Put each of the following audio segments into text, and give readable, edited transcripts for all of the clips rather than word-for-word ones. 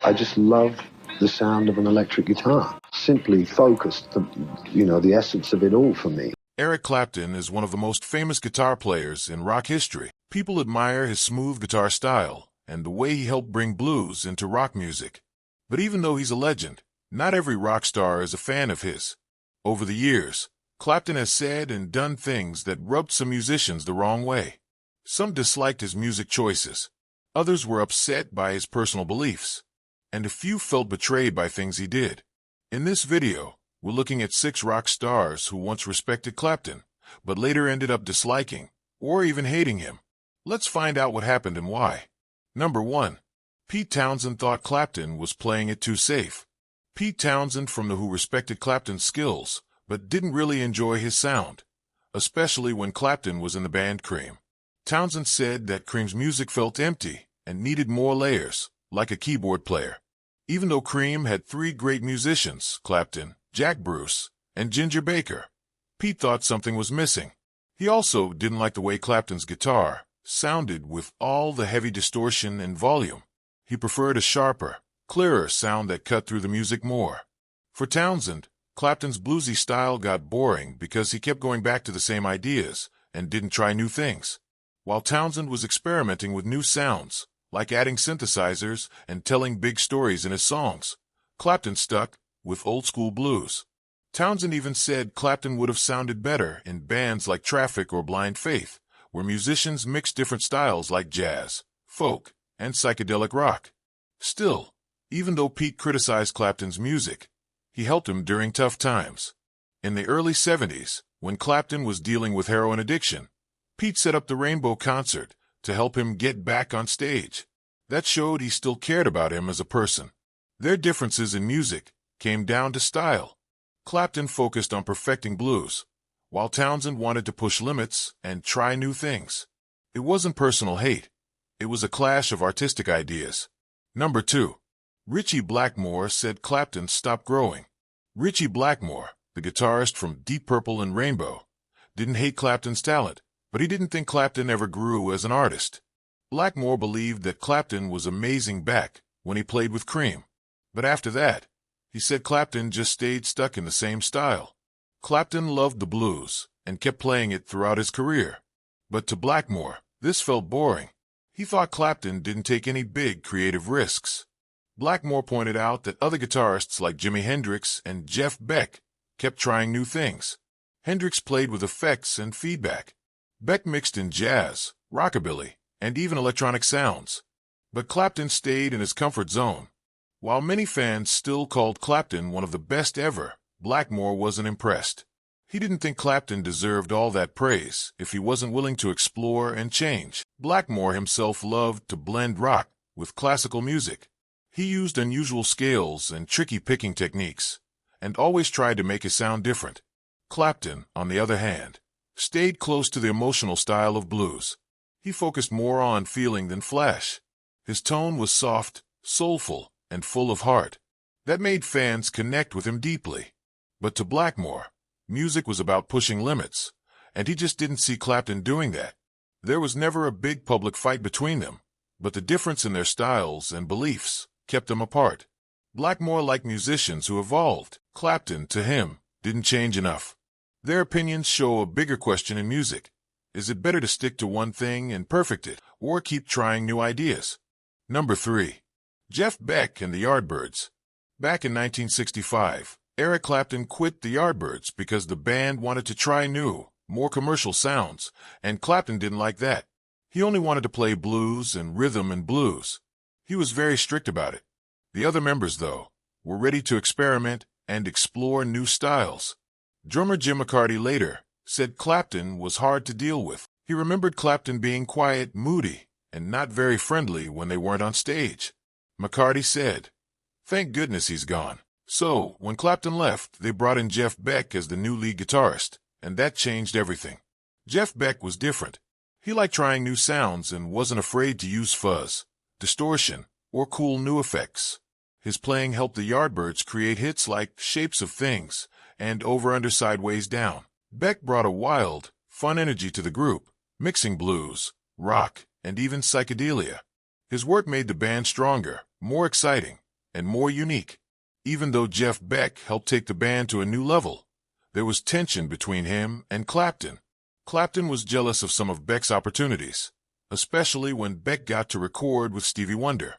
I just love the sound of an electric guitar. Simply focused, the essence of it all for me. Eric Clapton is one of the most famous guitar players in rock history. People admire his smooth guitar style and the way he helped bring blues into rock music. But even though he's a legend, not every rock star is a fan of his. Over the years, Clapton has said and done things that rubbed some musicians the wrong way. Some disliked his music choices. Others were upset by his personal beliefs. And a few felt betrayed by things he did. In this video, we're looking at 6 rock stars who once respected Clapton, but later ended up disliking or even hating him. Let's find out what happened and why. Number 1. Pete Townshend thought Clapton was playing it too safe. Pete Townshend from The Who respected Clapton's skills, but didn't really enjoy his sound, especially when Clapton was in the band Cream. Townshend said that Cream's music felt empty and needed more layers, like a keyboard player. Even though Cream had 3 great musicians, Clapton, Jack Bruce, and Ginger Baker, Pete thought something was missing. He also didn't like the way Clapton's guitar sounded with all the heavy distortion and volume. He preferred a sharper, clearer sound that cut through the music more. For Townshend, Clapton's bluesy style got boring because he kept going back to the same ideas and didn't try new things. While Townshend was experimenting with new sounds, like adding synthesizers and telling big stories in his songs, Clapton stuck with old-school blues. Townshend even said Clapton would have sounded better in bands like Traffic or Blind Faith, where musicians mixed different styles like jazz, folk, and psychedelic rock. Still, even though Pete criticized Clapton's music, he helped him during tough times. In the early 70s, when Clapton was dealing with heroin addiction, Pete set up the Rainbow Concert to help him get back on stage. That showed he still cared about him as a person. Their differences in music came down to style. Clapton focused on perfecting blues, while Townshend wanted to push limits and try new things. It wasn't personal hate. It was a clash of artistic ideas. Number 2. Richie Blackmore said Clapton stopped growing. Richie Blackmore, the guitarist from Deep Purple and Rainbow, didn't hate Clapton's talent, but he didn't think Clapton ever grew as an artist. Blackmore believed that Clapton was amazing back when he played with Cream. But after that, he said Clapton just stayed stuck in the same style. Clapton loved the blues and kept playing it throughout his career. But to Blackmore, this felt boring. He thought Clapton didn't take any big creative risks. Blackmore pointed out that other guitarists like Jimi Hendrix and Jeff Beck kept trying new things. Hendrix played with effects and feedback. Beck mixed in jazz, rockabilly, and even electronic sounds. But Clapton stayed in his comfort zone. While many fans still called Clapton one of the best ever, Blackmore wasn't impressed. He didn't think Clapton deserved all that praise if he wasn't willing to explore and change. Blackmore himself loved to blend rock with classical music. He used unusual scales and tricky picking techniques, and always tried to make his sound different. Clapton, on the other hand, stayed close to the emotional style of blues. He focused more on feeling than flash. His tone was soft, soulful, and full of heart. That made fans connect with him deeply. But to Blackmore, music was about pushing limits, and he just didn't see Clapton doing that. There was never a big public fight between them, but the difference in their styles and beliefs kept them apart. Blackmore liked musicians who evolved. Clapton, to him, didn't change enough. Their opinions show a bigger question in music. Is it better to stick to one thing and perfect it, or keep trying new ideas? Number 3. Jeff Beck and the Yardbirds. Back in 1965, Eric Clapton quit the Yardbirds because the band wanted to try new, more commercial sounds, and Clapton didn't like that. He only wanted to play blues and rhythm and blues. He was very strict about it. The other members, though, were ready to experiment and explore new styles. Drummer Jim McCarty later said Clapton was hard to deal with. He remembered Clapton being quiet, moody, and not very friendly when they weren't on stage. McCarty said, "Thank goodness he's gone." So, when Clapton left, they brought in Jeff Beck as the new lead guitarist, and that changed everything. Jeff Beck was different. He liked trying new sounds and wasn't afraid to use fuzz, distortion, or cool new effects. His playing helped the Yardbirds create hits like Shapes of Things and Over Under Sideways Down. Beck brought a wild, fun energy to the group, mixing blues, rock, and even psychedelia. His work made the band stronger, more exciting, and more unique. Even though Jeff Beck helped take the band to a new level, there was tension between him and Clapton. Clapton was jealous of some of Beck's opportunities, especially when Beck got to record with Stevie Wonder.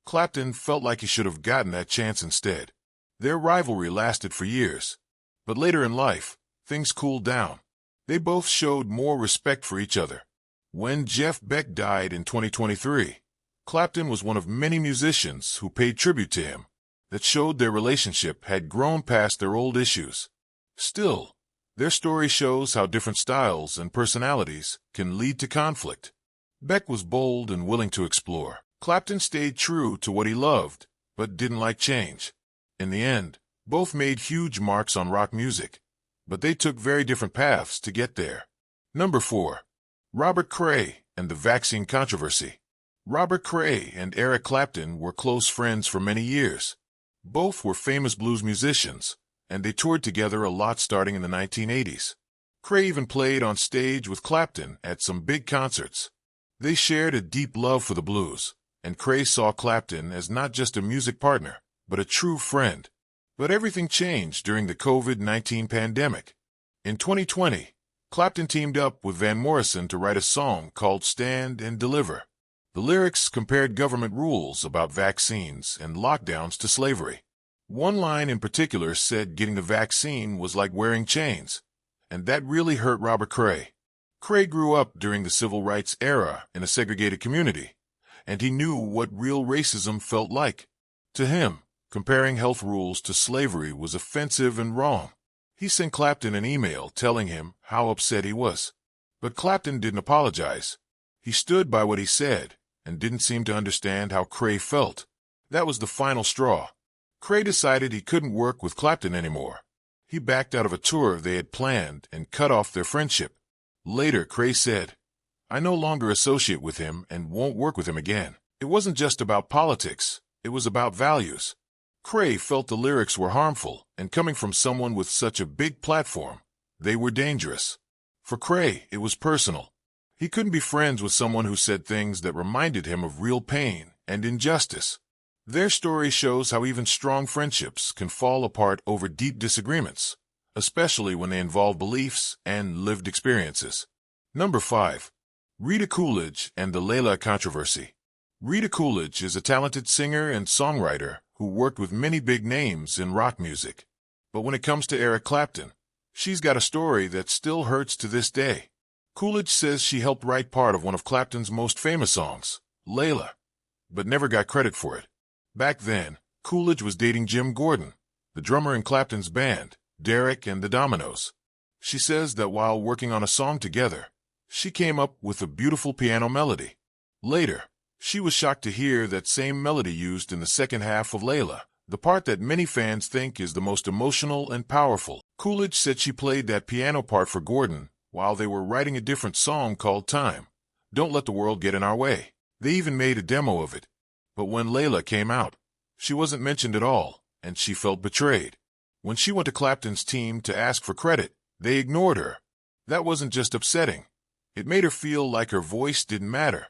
Clapton felt like he should have gotten that chance instead. Their rivalry lasted for years, but later in life, things cooled down. They both showed more respect for each other. When Jeff Beck died in 2023, Clapton was one of many musicians who paid tribute to him. That showed their relationship had grown past their old issues. Still, their story shows how different styles and personalities can lead to conflict. Beck was bold and willing to explore. Clapton stayed true to what he loved, but didn't like change. In the end, both made huge marks on rock music, but they took very different paths to get there. Number 4. Robert Cray and the vaccine controversy. Robert Cray and Eric Clapton were close friends for many years. Both were famous blues musicians, and they toured together a lot starting in the 1980s. Cray even played on stage with Clapton at some big concerts. They shared a deep love for the blues, and Cray saw Clapton as not just a music partner, but a true friend. But everything changed during the COVID-19 pandemic. In 2020, Clapton teamed up with Van Morrison to write a song called Stand and Deliver. The lyrics compared government rules about vaccines and lockdowns to slavery. One line in particular said getting the vaccine was like wearing chains, and that really hurt Robert Cray. Cray grew up during the civil rights era in a segregated community, and he knew what real racism felt like. To him, comparing health rules to slavery was offensive and wrong. He sent Clapton an email telling him how upset he was. But Clapton didn't apologize. He stood by what he said and didn't seem to understand how Cray felt. That was the final straw. Cray decided he couldn't work with Clapton anymore. He backed out of a tour they had planned and cut off their friendship. Later, Cray said, "I no longer associate with him and won't work with him again." It wasn't just about politics. It was about values. Cray felt the lyrics were harmful, and coming from someone with such a big platform, they were dangerous. For Cray, it was personal. He couldn't be friends with someone who said things that reminded him of real pain and injustice. Their story shows how even strong friendships can fall apart over deep disagreements, especially when they involve beliefs and lived experiences. Number 5. Rita Kulage and the Layla controversy. Rita Kulage is a talented singer and songwriter who worked with many big names in rock music. But when it comes to Eric Clapton, she's got a story that still hurts to this day. Kulage says she helped write part of one of Clapton's most famous songs, Layla, but never got credit for it. Back then, Kulage was dating Jim Gordon, the drummer in Clapton's band, Derek and the Dominoes. She says that while working on a song together, she came up with a beautiful piano melody. Later, she was shocked to hear that same melody used in the second half of Layla, the part that many fans think is the most emotional and powerful. Kulage said she played that piano part for Gordon while they were writing a different song called Time. Don't Let the World Get in Our Way. They even made a demo of it. But when Layla came out, she wasn't mentioned at all, and she felt betrayed. When she went to Clapton's team to ask for credit, they ignored her. That wasn't just upsetting. It made her feel like her voice didn't matter.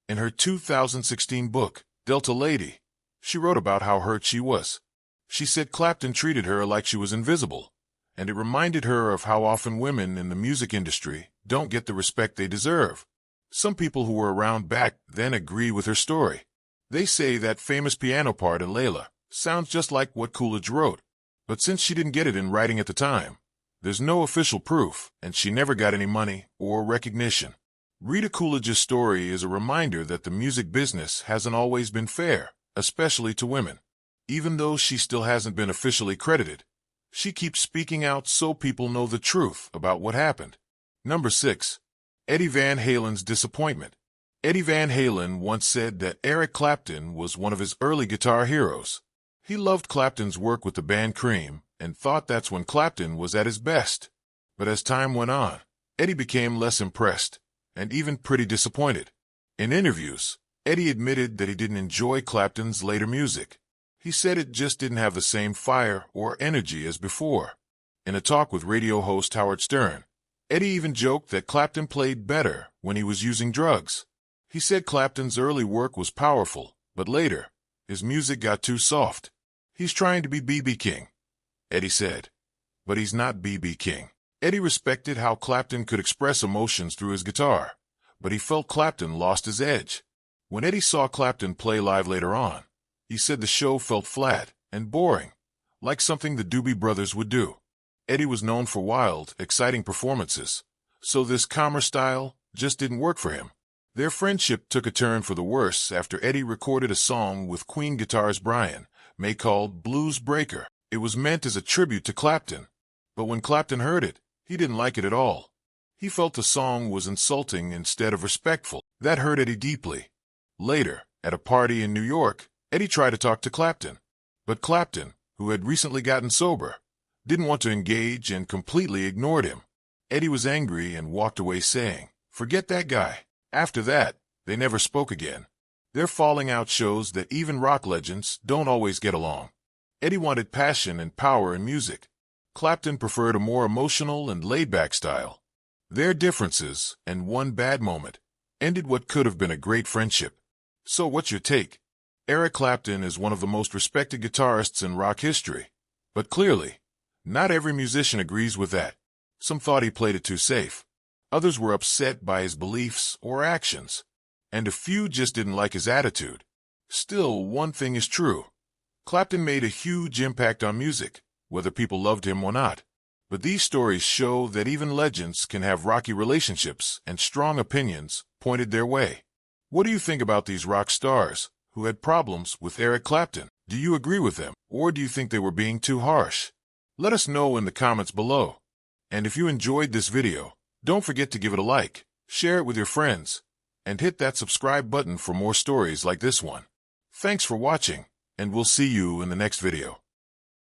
In her 2016 book, Delta Lady, she wrote about how hurt she was. She said Clapton treated her like she was invisible, and it reminded her of how often women in the music industry don't get the respect they deserve. Some people who were around back then agree with her story. They say that famous piano part in Layla sounds just like what Kulage wrote. But since she didn't get it in writing at the time, there's no official proof, and she never got any money or recognition. Rita Kulage's story is a reminder that the music business hasn't always been fair, especially to women. Even though she still hasn't been officially credited, she keeps speaking out so people know the truth about what happened. Number 6. Eddie Van Halen's disappointment. Eddie Van Halen once said that Eric Clapton was one of his early guitar heroes. He loved Clapton's work with the band Cream and thought that's when Clapton was at his best. But as time went on, Eddie became less impressed and even pretty disappointed. In interviews, Eddie admitted that he didn't enjoy Clapton's later music. He said it just didn't have the same fire or energy as before. In a talk with radio host Howard Stern, Eddie even joked that Clapton played better when he was using drugs. He said Clapton's early work was powerful, but later, his music got too soft. He's trying to be B.B. King, Eddie said. But he's not B.B. King. Eddie respected how Clapton could express emotions through his guitar, but he felt Clapton lost his edge. When Eddie saw Clapton play live later on, he said the show felt flat and boring, like something the Doobie Brothers would do. Eddie was known for wild, exciting performances, so this calmer style just didn't work for him. Their friendship took a turn for the worse after Eddie recorded a song with Queen guitarist Brian May called Blues Breaker. It was meant as a tribute to Clapton, but when Clapton heard it, he didn't like it at all. He felt the song was insulting instead of respectful. That hurt Eddie deeply. Later, at a party in New York, Eddie tried to talk to Clapton, but Clapton, who had recently gotten sober, didn't want to engage and completely ignored him. Eddie was angry and walked away saying, "Forget that guy." After that, they never spoke again. Their falling out shows that even rock legends don't always get along. Eddie wanted passion and power in music. Clapton preferred a more emotional and laid-back style. Their differences, and one bad moment, ended what could have been a great friendship. So what's your take? Eric Clapton is one of the most respected guitarists in rock history, but clearly, not every musician agrees with that. Some thought he played it too safe. Others were upset by his beliefs or actions, and a few just didn't like his attitude. Still, one thing is true. Clapton made a huge impact on music, whether people loved him or not. But these stories show that even legends can have rocky relationships and strong opinions pointed their way. What do you think about these rock stars who had problems with Eric Clapton? Do you agree with them, or do you think they were being too harsh? Let us know in the comments below. And if you enjoyed this video, don't forget to give it a like, share it with your friends, and hit that subscribe button for more stories like this one. Thanks for watching, and we'll see you in the next video.